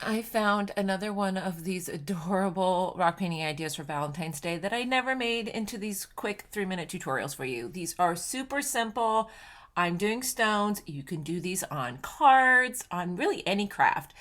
I found another one of these adorable rock painting ideas for Valentine's Day that I never made into these quick 3-minute tutorials for you. These are super simple. I'm doing stones. You can do these on cards, on really any craft.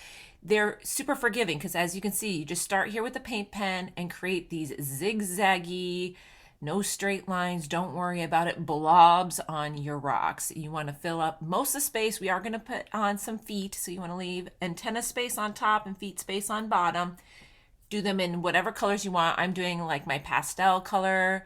They're super forgiving because, as you can see, you just start here with a paint pen and create these zigzaggy, no straight lines, don't worry about it, blobs on your rocks. You want to fill up most of the space. We are going to put on some feet, so you want to leave antenna space on top and feet space on bottom. Do them in whatever colors you want. I'm doing like my pastel color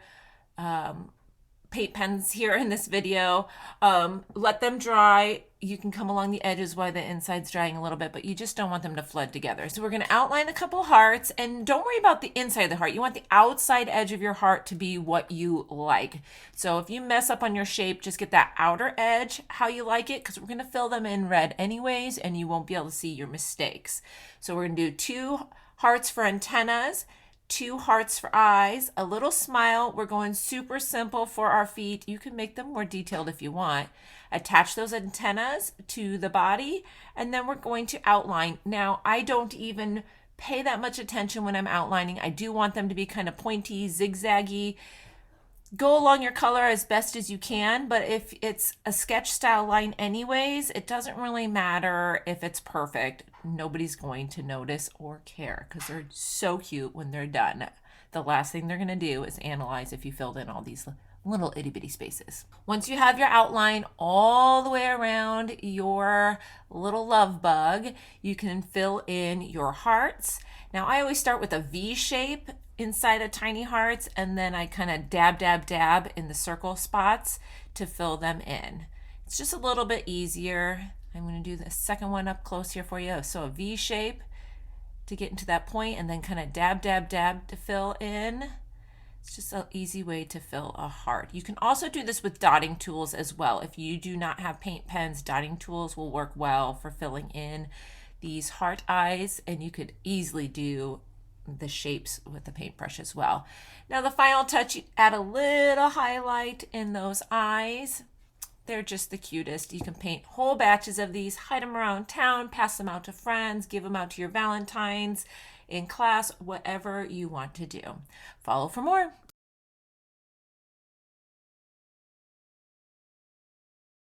paint pens here in this video. Let them dry. You can come along the edges while the inside's drying a little bit, but you just don't want them to flood together. So we're going to outline a couple hearts, and don't worry about the inside of the heart. You want the outside edge of your heart to be what you like. So if you mess up on your shape, just get that outer edge how you like it, because we're going to fill them in red anyways, and you won't be able to see your mistakes. So we're going to do 2 hearts for antennas, 2 hearts for eyes, a little smile. We're going super simple for our feet. You can make them more detailed if you want. Attach those antennas to the body, and then we're going to outline. Now, I don't even pay that much attention when I'm outlining. I do want them to be kind of pointy, zigzaggy. Go along your color as best as you can, but if it's a sketch style line anyways, it doesn't really matter if it's perfect. Nobody's going to notice or care because they're so cute when they're done. The last thing they're going to do is analyze if you filled in all these little itty bitty spaces. Once you have your outline all the way around your little love bug, you can fill in your hearts. Now I always start with a V shape inside of tiny hearts, and then I kind of dab in the circle spots to fill them in. It's just a little bit easier. I'm going to do the second one up close here for you. So a V shape to get into that point, and then kind of dab to fill in. It's just an easy way to fill a heart. You can also do this with dotting tools as well. If you do not have paint pens, dotting tools will work well for filling in these heart eyes, and you could easily do the shapes with the paintbrush as well. Now the final touch, you add a little highlight in those eyes. They're just the cutest. You can paint whole batches of these, hide them around town, pass them out to friends, give them out to your Valentines, in class, whatever you want to do. Follow for more.